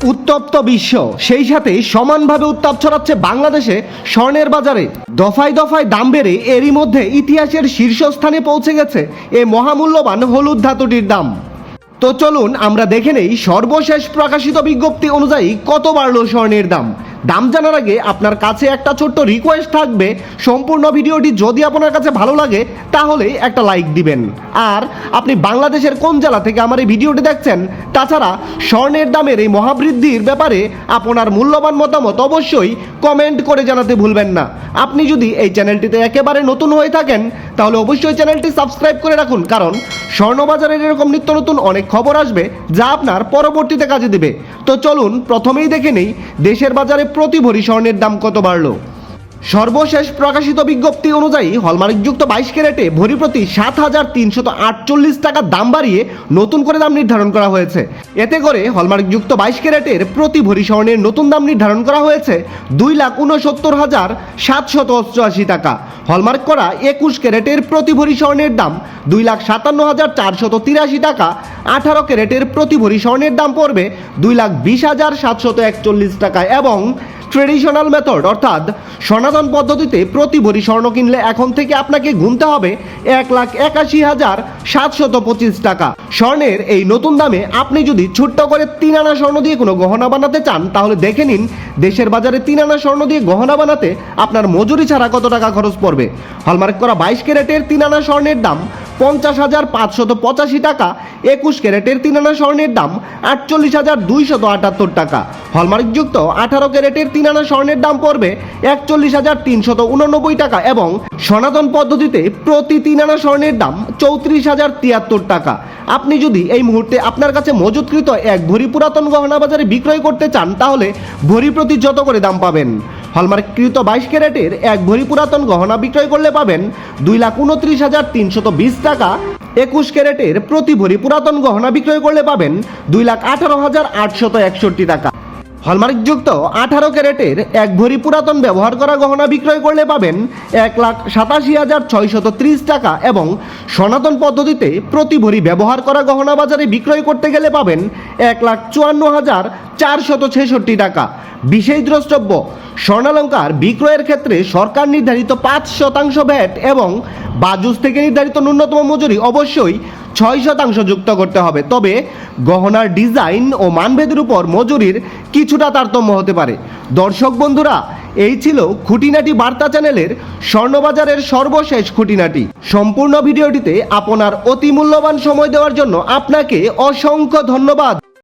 উত্তপ্ত বিশ্ব, সেই সাথে সমানভাবে উত্তাপ ছড়াচ্ছে বাংলাদেশে স্বর্ণের বাজারে। দফায় দফায় দাম বেড়ে এরই মধ্যে ইতিহাসের শীর্ষস্থানে পৌঁছে গেছে এ মহামূল্যবান হলুদ ধাতুটির দাম। তো চলুন আমরা দেখে নেই সর্বশেষ প্রকাশিত বিজ্ঞপ্তি অনুযায়ী কত বাড়ল স্বর্ণের দাম। দাম জানার আগে আপনার কাছে একটা ছোট্ট রিকোয়েস্ট থাকবে, সম্পূর্ণ ভিডিওটি যদি আপনার কাছে ভালো লাগে তাহলে একটা লাইক দিবেন। আর আপনি বাংলাদেশের কোন জেলা থেকে আমার এই ভিডিওটি দেখছেন, তাছাড়া স্বর্ণের দামের এই মহাবৃদ্ধির ব্যাপারে আপনার মূল্যবান মতামত অবশ্যই কমেন্ট করে জানাতে ভুলবেন না। আপনি যদি এই চ্যানেলটিতে একেবারে নতুন হয়ে থাকেন তাহলে অবশ্যই চ্যানেলটি সাবস্ক্রাইব করে রাখুন, কারণ স্বর্ণবাজারের এরকম নিত্য নতুন অনেক খবর আসবে যা আপনার পরবর্তীতে কাজে দেবে। তো চলুন প্রথমেই দেখে নেই দেশের বাজারে প্রতি ভরি স্বর্ণের দাম কত বাড়ল। সর্বশেষ প্রকাশিত বিজ্ঞপ্তি অনুযায়ী হলমার্কযুক্ত 22 ক্যারেটে ভরি প্রতি 7,348 টাকা দাম বাড়িয়ে নতুন করে দাম নির্ধারণ করা হয়েছে। এতে করে হলমার্কযুক্ত 22 ক্যারেটের প্রতি ভরি স্বর্ণের নতুন দাম নির্ধারণ করা হয়েছে 2,69,788 টাকা। হলমার্ক করা 21 ক্যারেটের প্রতি ভরি স্বর্ণের দাম 2,57,483 টাকা। 18 ক্যারেটের প্রতি ভরি স্বর্ণের দাম পড়বে 2,20,741 টাকা। এবং ট্রেডিশনাল মেথড অর্থাৎ সনাতন পদ্ধতিতে প্রতি ভরি স্বর্ণ কিনলে এখন থেকে আপনাকে গুনতে হবে 1,81,725 টাকা। স্বর্ণের এই নতুন দামে আপনি যদি ছোট্ট করে 3 আনা স্বর্ণ দিয়ে কোনো গহনা বানাতে চান তাহলে দেখে নিন দেশের বাজারে 3 আনা স্বর্ণ দিয়ে গহনা বানাতে আপনার মজুরি ছাড়া কত টাকা খরচ পড়বে। হলমার্ক করা 22 ক্যারেটের 3 আনা স্বর্ণের দাম 50,585 টাকা। 21 ক্যারেটের 3 আনা স্বর্ণের দাম 48,278 টাকা। হলমার্কযুক্ত 18 ক্যারেটের 3 আনা স্বর্ণের দাম পড়বে 41,389 টাকা। এবং সনাতন পদ্ধতিতে প্রতি 3 আনা স্বর্ণের দাম 34,073 টাকা। আপনি যদি এই মুহূর্তে আপনার কাছে মজুতকৃত এক ভরি পুরাতন গহনা বাজারে বিক্রয় করতে চান তাহলে ভরি প্রতি যত করে দাম পাবেন। হলমার্ককৃত 22 ক্যারেটের এক ভরি পুরাতন গহনা বিক্রয় করলে পাবেন 2,29,320 টাকা। 21 ক্যারেটের প্রতি ভরি পুরাতন গহনা বিক্রয় করলে পাবেন 2,18,861 টাকা। হলমার্কযুক্ত 18 ক্যারেটের এক ভরি পুরাতন ব্যবহার করা গহনা বিক্রয় করলে পাবেন 1,87,630 টাকা। এবং সনাতন পদ্ধতিতে প্রতি ভরি ব্যবহার করা গহনা বাজারে বিক্রয় করতে গেলে পাবেন 1,54,466 টাকা। বিশেষ দ্রষ্টব্য, স্বর্ণালঙ্কার বিক্রয়ের ক্ষেত্রে সরকার নির্ধারিত 5% ভ্যাট এবং বাজুস থেকে নির্ধারিত ন্যূনতম মজুরি অবশ্যই 6% যুক্ত করতে হবে। তবে গহনার ডিজাইন ও মানভেদের উপর মজুরির কিছুটা তারতম্য হতে পারে। দর্শক বন্ধুরা, এই ছিল খুঁটিনাটি বার্তা চ্যানেলের স্বর্ণবাজারের সর্বশেষ খুঁটিনাটি। সম্পূর্ণ ভিডিওটিতে আপনার অতি মূল্যবান সময় দেওয়ার জন্য আপনাকে অসংখ্য ধন্যবাদ।